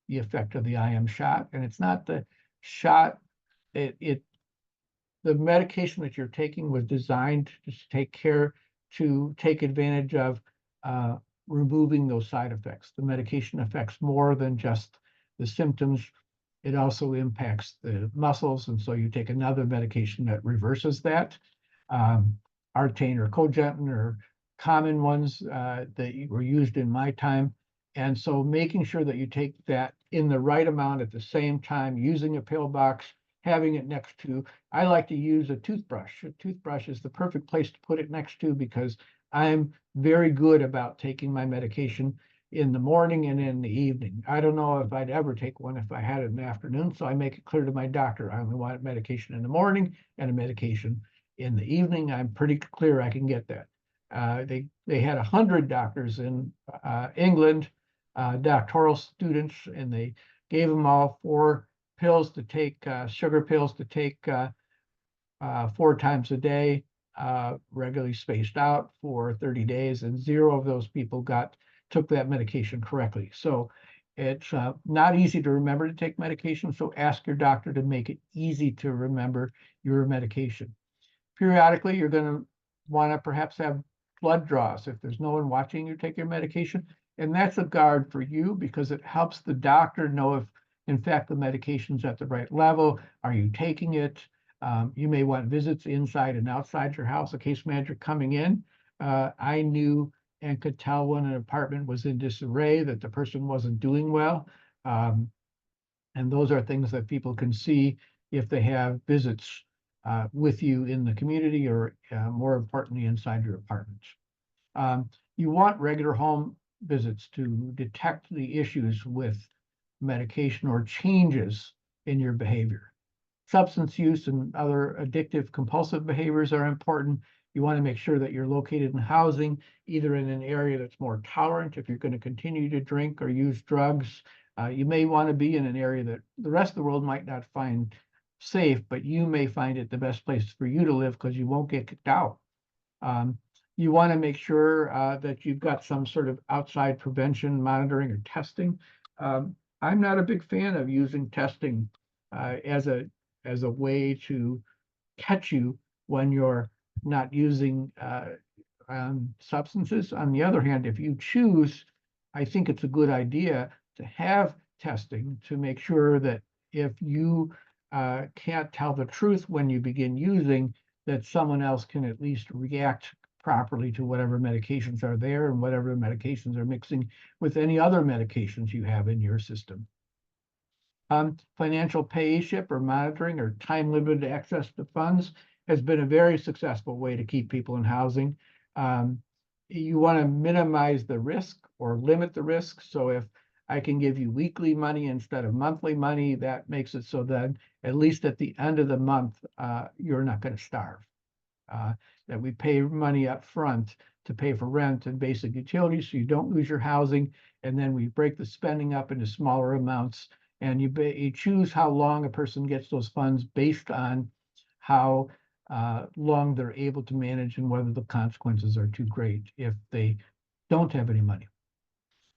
the effect of the IM shot. And it's not the shot, the medication that you're taking was designed to take advantage of removing those side effects. The medication affects more than just the symptoms. It also impacts the muscles, and so you take another medication that reverses that. Artane or Cogentin are common ones that were used in my time. And so making sure that you take that in the right amount at the same time, using a pill box, having it next to, I like to use a toothbrush. A toothbrush is the perfect place to put it next to because I'm very good about taking my medication in the morning and in the evening. I don't know if I'd ever take one if I had it in the afternoon, so I make it clear to my doctor I only want medication in the morning and a medication in the evening. I'm pretty clear I can get that. They had 100 doctors in England, doctoral students, and they gave them all 4 pills to take, sugar pills to take 4 times a day, regularly spaced out for 30 days, and 0 of those people took that medication correctly. So it's not easy to remember to take medication, so ask your doctor to make it easy to remember your medication. Periodically, you're going to want to perhaps have blood draws if there's no one watching you take your medication. And that's a guard for you because it helps the doctor know if, in fact, the medication's at the right level. Are you taking it? You may want visits inside and outside your house. A case manager coming in, I knew and could tell when an apartment was in disarray that the person wasn't doing well. And those are things that people can see if they have visits with you in the community or more importantly, inside your apartment. You want regular home visits to detect the issues with medication or changes in your behavior. Substance use and other addictive compulsive behaviors are important. You want to make sure that you're located in housing, either in an area that's more tolerant if you're going to continue to drink or use drugs. You may want to be in an area that the rest of the world might not find safe, but you may find it the best place for you to live because you won't get kicked out. You want to make sure that you've got some sort of outside prevention, monitoring, or testing. I'm not a big fan of using testing as a way to catch you when you're not using substances. On the other hand, if you choose, I think it's a good idea to have testing to make sure that if you can't tell the truth when you begin using, that someone else can at least react properly to whatever medications are there and whatever medications are mixing with any other medications you have in your system. Financial payship or monitoring or time-limited access to funds has been a very successful way to keep people in housing. You want to minimize the risk or limit the risk. So if I can give you weekly money instead of monthly money, that makes it so that at least at the end of the month, you're not going to starve. That we pay money up front to pay for rent and basic utilities so you don't lose your housing. And then we break the spending up into smaller amounts. And you choose how long a person gets those funds based on how long they're able to manage and whether the consequences are too great if they don't have any money.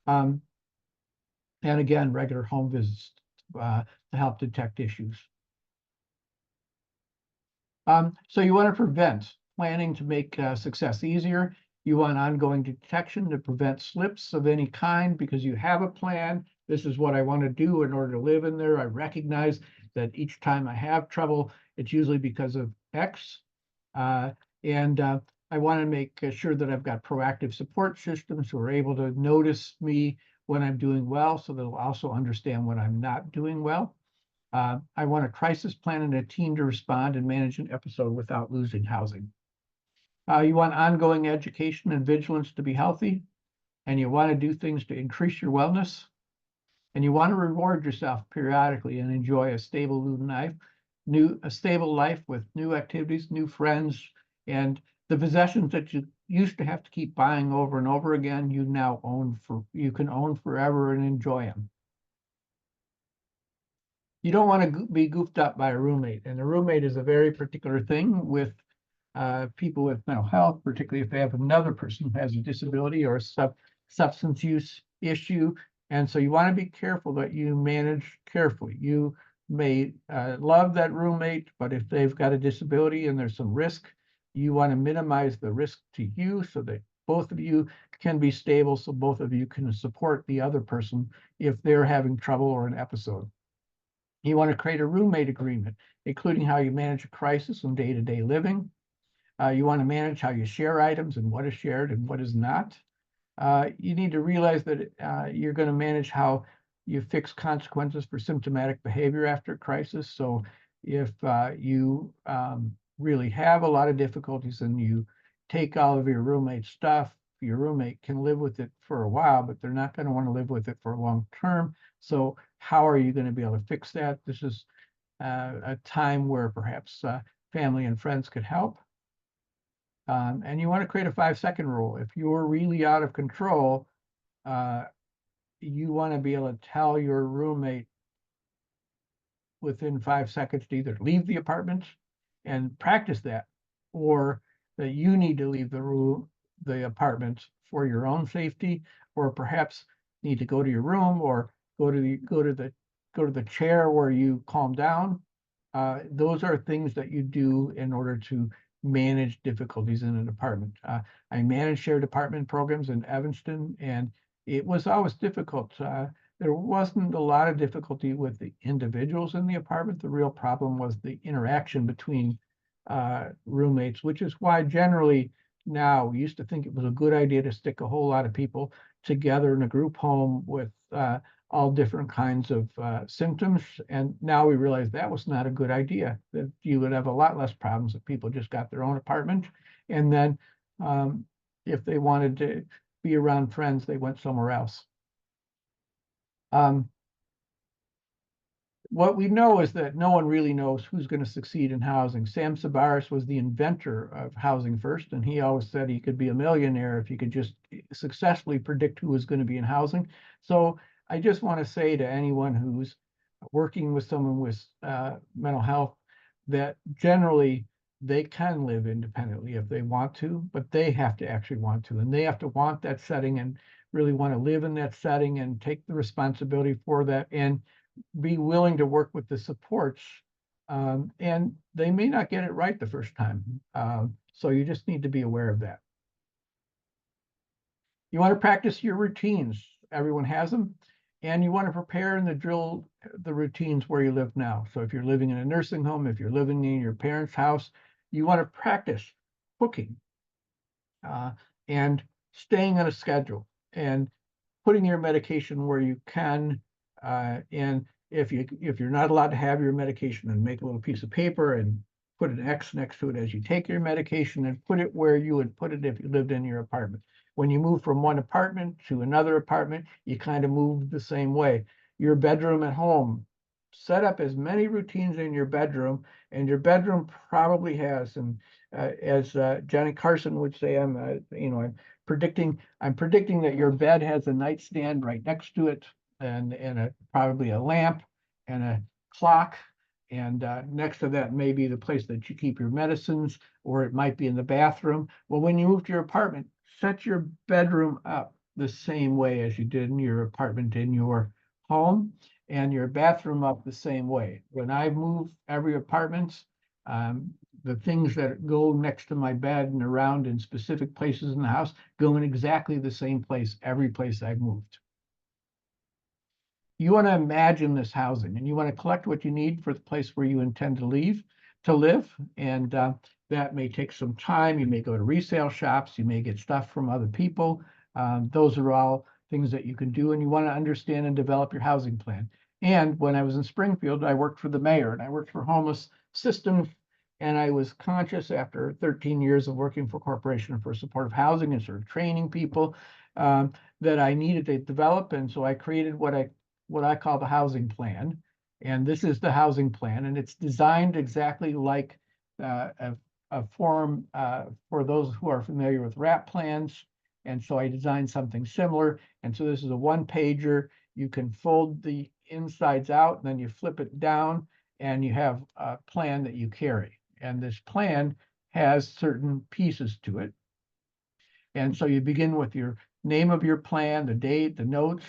And again, regular home visits to help detect issues. So you want to prevent, planning to make success easier. You want ongoing detection to prevent slips of any kind because you have a plan. This is what I want to do in order to live in there. I recognize that each time I have trouble, it's usually because of X. And I want to make sure that I've got proactive support systems who are able to notice me when I'm doing well, so they'll also understand when I'm not doing well. I want a crisis plan and a team to respond and manage an episode without losing housing. You want ongoing education and vigilance to be healthy, and you want to do things to increase your wellness, and you want to reward yourself periodically and enjoy a stable life with new activities, new friends, and the possessions that you used to have to keep buying over and over again, you can own forever and enjoy them. You don't want to be goofed up by a roommate, and a roommate is a very particular thing with people with mental health, particularly if they have another person who has a disability or a substance use issue. And so you want to be careful that you manage carefully. You may love that roommate, but if they've got a disability and there's some risk, you want to minimize the risk to you so that both of you can be stable, so both of you can support the other person if they're having trouble or an episode. You want to create a roommate agreement, including how you manage a crisis and day-to-day living. You want to manage how you share items and what is shared and what is not. You need to realize that you're going to manage how you fix consequences for symptomatic behavior after a crisis. So if you really have a lot of difficulties and you take all of your roommate's stuff, your roommate can live with it for a while, but they're not going to want to live with it for a long term. So how are you going to be able to fix that? This is a time where perhaps family and friends could help. And you want to create a 5-second rule. If you're really out of control, uh, you want to be able to tell your roommate within 5 seconds to either leave the apartment and practice that, or that you need to leave the apartment for your own safety, or perhaps need to go to your room or go to the chair where you calm down. Those are things that you do in order to manage difficulties in an apartment. I manage shared apartment programs in Evanston, and it was always difficult. There wasn't a lot of difficulty with the individuals in the apartment. The real problem was the interaction between roommates, which is why generally now we used to think it was a good idea to stick a whole lot of people together in a group home with all different kinds of symptoms. And now we realize that was not a good idea, that you would have a lot less problems if people just got their own apartment. And then if they wanted to be around friends, they went somewhere else. Um, what we know is that no one really knows who's going to succeed in housing. Sam Sabaris was the inventor of housing first, and he always said he could be a millionaire if he could just successfully predict who was going to be in housing. So I just want to say to anyone who's working with someone with mental health that generally they can live independently if they want to, but they have to actually want to, and they have to want that setting and really want to live in that setting and take the responsibility for that and be willing to work with the supports. And they may not get it right the first time. So you just need to be aware of that. You want to practice your routines. Everyone has them. And you want to prepare and drill the routines where you live now. So if you're living in a nursing home, if you're living in your parents' house, you want to practice cooking and staying on a schedule and putting your medication where you can. And if you're not allowed to have your medication, then make a little piece of paper and put an X next to it as you take your medication and put it where you would put it if you lived in your apartment. When you move from one apartment to another apartment, you kind of move the same way. Your bedroom at home, set up as many routines in your bedroom, and your bedroom probably has, and as Johnny Carson would say, I'm predicting that your bed has a nightstand right next to it, and probably a lamp and a clock. And next to that may be the place that you keep your medicines, or it might be in the bathroom. Well, when you move to your apartment, set your bedroom up the same way as you did in your apartment in your home, and your bathroom up the same way. When I move every apartment, um, the things that go next to my bed and around in specific places in the house go in exactly the same place every place I've moved. You want to imagine this housing, and you want to collect what you need for the place where you intend to live. And that may take some time. You may go to resale shops. You may get stuff from other people. Those are all things that you can do, and you want to understand and develop your housing plan. And when I was in Springfield, I worked for the mayor and I worked for homeless systems. And I was conscious after 13 years of working for Corporation for Supportive Housing and sort of training people that I needed to develop. And so I created what I call the housing plan. And this is the housing plan, and it's designed exactly like a form for those who are familiar with RAP plans. And so I designed something similar. And so this is a one-pager. You can fold the insides out, and then you flip it down, and you have a plan that you carry. And this plan has certain pieces to it. And so you begin with your name of your plan, the date, the notes,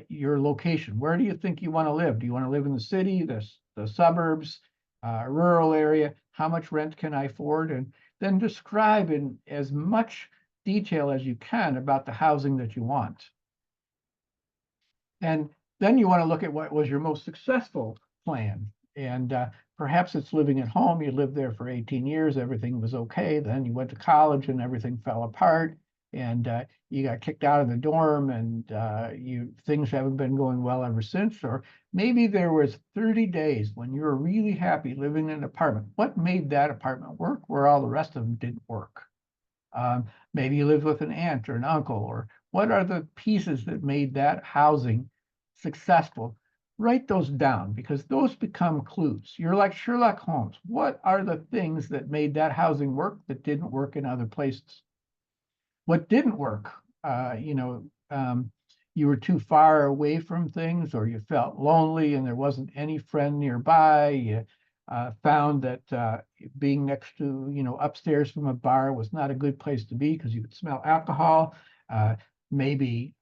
your location. Where do you think you want to live? Do you want to live in the city, the suburbs, rural area? How much rent can I afford? And then describe in as much detail as you can about the housing that you want. And then you want to look at what was your most successful plan. And perhaps it's living at home. You lived there for 18 years. Everything was okay. Then you went to college and everything fell apart. and you got kicked out of the dorm, and things haven't been going well ever since. Or maybe there was 30 days when you were really happy living in an apartment. What made that apartment work where all the rest of them didn't work? Maybe you lived with an aunt or an uncle, or what are the pieces that made that housing successful? Write those down, because those become clues. You're like Sherlock Holmes. What are the things that made that housing work that didn't work in other places? What didn't work? You were too far away from things, or you felt lonely and there wasn't any friend nearby. You found that being next to, upstairs from a bar was not a good place to be because you could smell alcohol. Maybe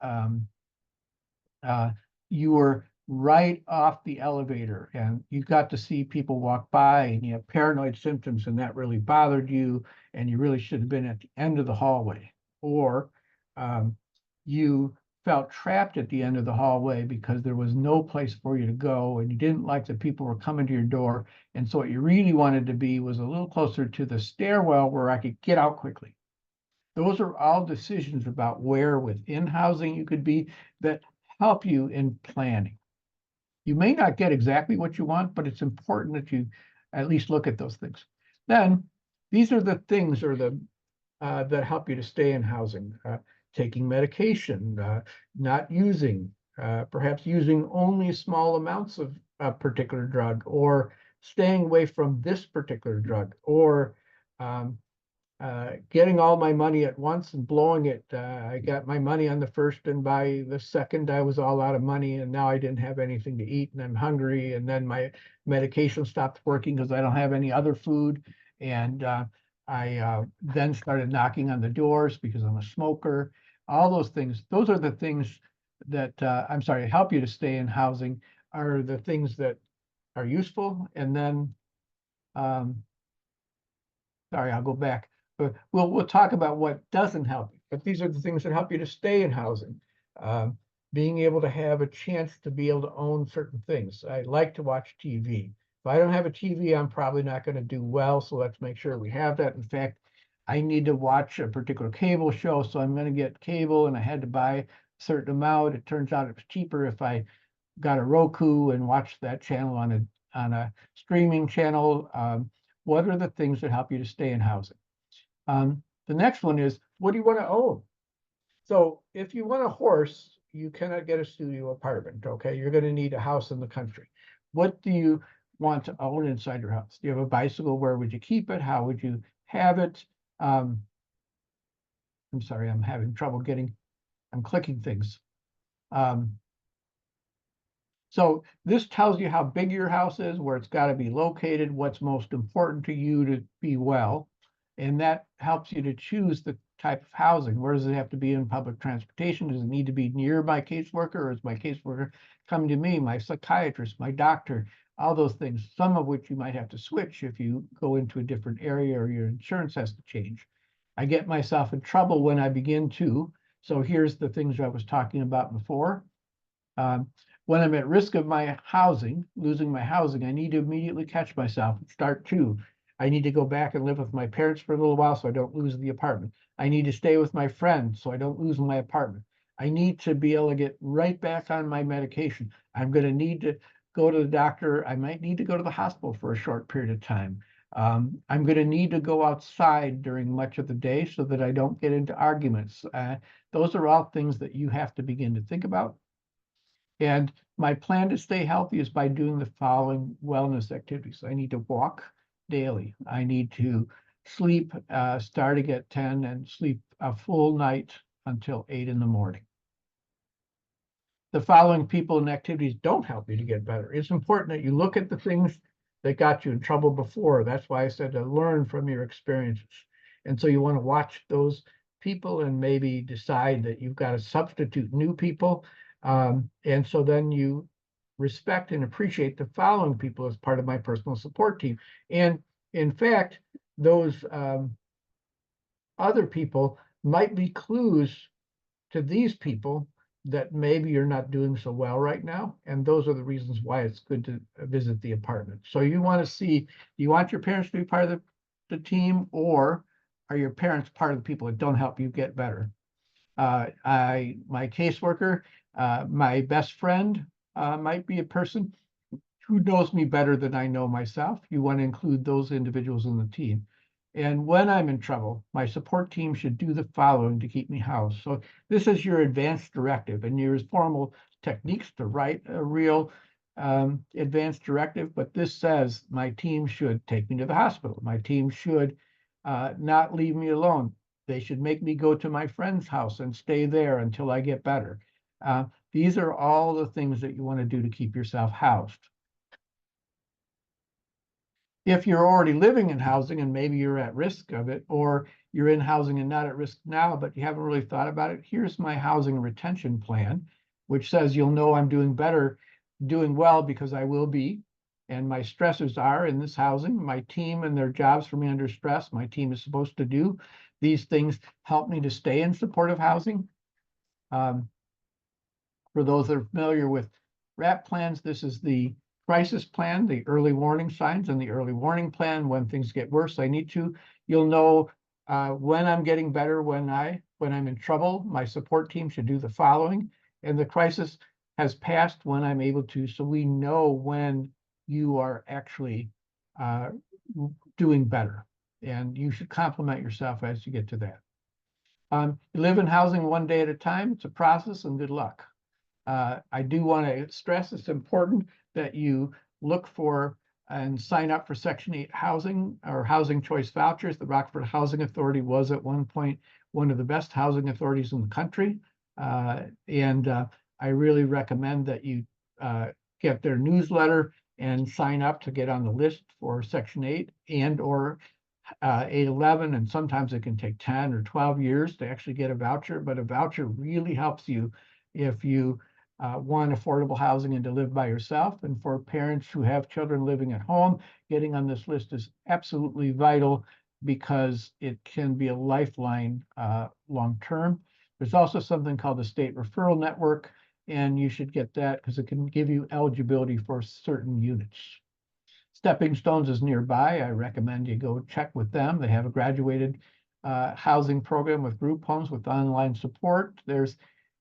you were right off the elevator and you got to see people walk by and you have paranoid symptoms and that really bothered you, and you really should have been at the end of the hallway. Or um, you felt trapped at the end of the hallway because there was no place for you to go and you didn't like that people were coming to your door. And so what you really wanted to be was a little closer to the stairwell where I could get out quickly. Those are all decisions about where within housing you could be that help you in planning. You may not get exactly what you want, but it's important that you at least look at those things. Then these are the things or the that help you to stay in housing. Taking medication, not using, perhaps using only small amounts of a particular drug, or staying away from this particular drug, or um, getting all my money at once and blowing it. I got my money on the first, and by the second, I was all out of money, and now I didn't have anything to eat, and I'm hungry. And then my medication stopped working because I don't have any other food. And I then started knocking on the doors because I'm a smoker. All those things, those are the things that I'm sorry, help you to stay in housing, are the things that are useful. And then um, sorry, I'll go back. But we'll talk about what doesn't help you. But these are the things that help you to stay in housing. Um, Being able to have a chance to be able to own certain things. I like to watch TV. If I don't have a TV, I'm probably not going to do well. So let's make sure we have that. In fact, I need to watch a particular cable show, so I'm going to get cable, and I had to buy a certain amount. It turns out it was cheaper if I got a Roku and watched that channel on a streaming channel. What are the things that help you to stay in housing? The next one is, what do you want to own? So if you want a horse, you cannot get a studio apartment, okay? You're going to need a house in the country. What do you want to own inside your house? Do you have a bicycle? Where would you keep it? How would you have it? Um, I'm sorry, I'm having trouble I'm clicking things. Um, So this tells you how big your house is, where it's got to be located, what's most important to you to be well. And that helps you to choose the type of housing. Where does it have to be in public transportation? Does it need to be near my caseworker, or is my caseworker coming to me, my psychiatrist, my doctor, all those things, some of which you might have to switch if you go into a different area or your insurance has to change. I get myself in trouble when I begin to. So here's the things I was talking about before. Um, when I'm at risk of my housing, losing my housing, I need to immediately catch myself and start to. I need to go back and live with my parents for a little while so I don't lose the apartment. I need to stay with my friends so I don't lose my apartment. I need to be able to get right back on my medication. I'm going to need to go to the doctor. I might need to go to the hospital for a short period of time. I'm going to need to go outside during much of the day so that I don't get into arguments. Those are all things that you have to begin to think about. And my plan to stay healthy is by doing the following wellness activities. I need to walk daily. I need to sleep starting at 10 and sleep a full night until 8 in the morning. The following people and activities don't help you to get better. It's important that you look at the things that got you in trouble before. That's why I said to learn from your experiences. And so you want to watch those people and maybe decide that you've got to substitute new people. And so then you respect and appreciate the following people as part of my personal support team. And in fact, those other people might be clues to these people that maybe you're not doing so well right now. And those are the reasons why it's good to visit the apartment. So you want to see, do you want your parents to be part of the team, or are your parents part of the people that don't help you get better? My caseworker, my best friend might be a person who knows me better than I know myself. You want to include those individuals in the team. And when I'm in trouble, my support team should do the following to keep me housed. So this is your advanced directive, and there's formal techniques to write a real advanced directive, but this says my team should take me to the hospital. My team should not leave me alone. They should make me go to my friend's house and stay there until I get better. These are all the things that you want to do to keep yourself housed. If you're already living in housing and maybe you're at risk of it, or you're in housing and not at risk now, but you haven't really thought about it, here's my housing retention plan, which says you'll know I'm doing well because I will be. And my stressors are in this housing, my team and their jobs for me under stress. My team is supposed to do these things, help me to stay in supportive housing. For those that are familiar with RAP plans, this is the crisis plan, the early warning signs, and the early warning plan. When things get worse, I need to. You'll know when I'm getting better, when I'm in trouble. My support team should do the following, and the crisis has passed when I'm able to. So we know when you are actually doing better, and you should compliment yourself as you get to that. You live in housing one day at a time. It's a process, and good luck. I do want to stress it's important that you look for and sign up for Section 8 housing or housing choice vouchers. The Rockford Housing Authority was at one point one of the best housing authorities in the country. And I really recommend that you get their newsletter and sign up to get on the list for Section 8 and or 811, and sometimes it can take 10 or 12 years to actually get a voucher, but a voucher really helps you if you want affordable housing and to live by yourself. And for parents who have children living at home, getting on this list is absolutely vital because it can be a lifeline long term. There's also something called the State Referral Network, and you should get that because it can give you eligibility for certain units. Stepping Stones is nearby. I recommend you go check with them. They have a graduated housing program with group homes with online support. There's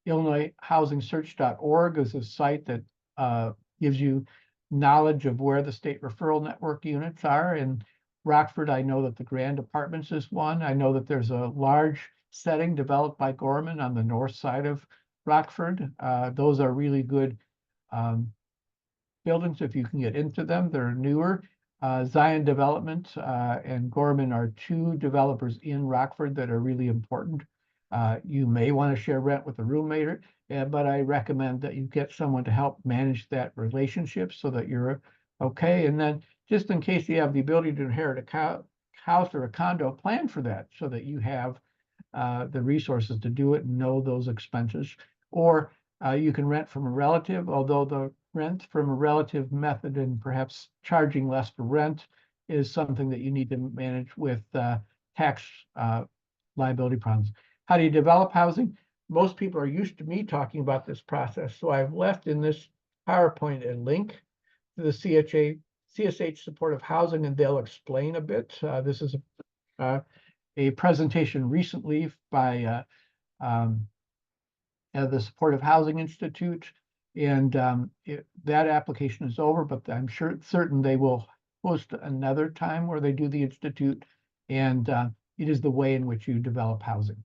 IllinoisHousingSearch.org is a site that gives you knowledge of where the state referral network units are. In Rockford, I know that the Grand Apartments is one. I know that there's a large setting developed by Gorman on the north side of Rockford. Those are really good buildings if you can get into them. They're newer. Zion Development and Gorman are two developers in Rockford that are really important. You may want to share rent with a roommate, but I recommend that you get someone to help manage that relationship so that you're okay. And then just in case you have the ability to inherit a house or a condo, plan for that so that you have the resources to do it and know those expenses. Or you can rent from a relative, although the rent from a relative method and perhaps charging less for rent is something that you need to manage with tax liability problems. How do you develop housing? Most people are used to me talking about this process, so I've left in this PowerPoint a link to the CSH supportive housing, and they'll explain a bit. This is a presentation recently by the Supportive Housing Institute, and that application is over, but I'm certain they will host another time where they do the institute, and it is the way in which you develop housing.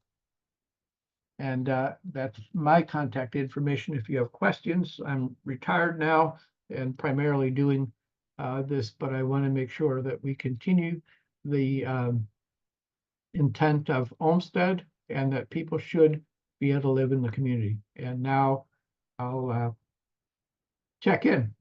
And that's my contact information if you have questions. I'm retired now and primarily doing this, but I want to make sure that we continue the intent of Olmsted and that people should be able to live in the community. And now I'll check in.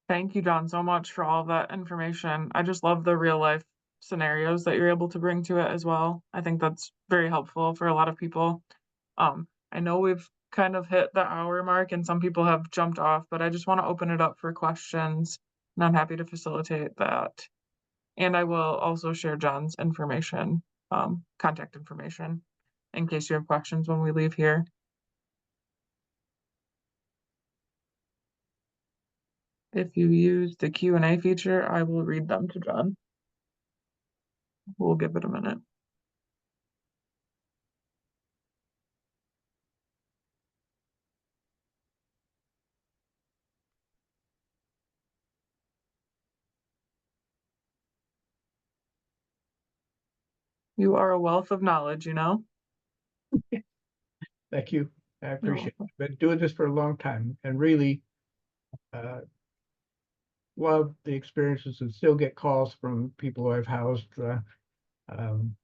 Thank you, John, so much for all of that information. I just love the real life scenarios that you're able to bring to it as well. I think that's very helpful for a lot of people. I know we've kind of hit the hour mark and some people have jumped off, but I just want to open it up for questions and I'm happy to facilitate that. And I will also share John's information, contact information, in case you have questions when we leave here. If you use the Q&A feature, I will read them to John. We'll give it a minute. You are a wealth of knowledge, Thank you. I You're appreciate it. welcome. Been doing this for a long time and really uh, love the experiences and still get calls from people who I've housed um,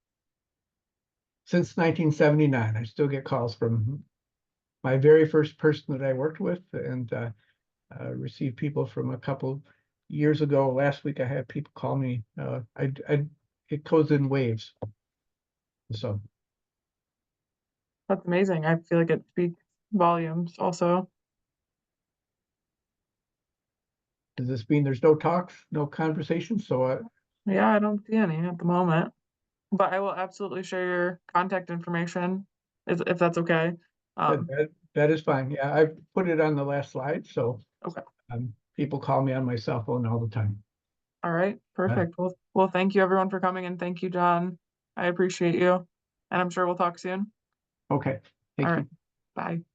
since 1979. I still get calls from my very first person that I worked with and received people from a couple years ago. Last week I had people call me. It goes in waves. So That's amazing. I feel like it speaks volumes also. does this mean there's no talks, no conversation? So Yeah, I don't see any at the moment, but I will absolutely share your contact information if that's okay. that, Um, that that is fine. Yeah, I put it on the last slide. So okay. people call me on my cell phone all the time. All right. Uh, Perfect. Well, thank you everyone for coming and thank you, John. I appreciate you. And I'm sure we'll talk soon. okay, All thank right. you. Bye.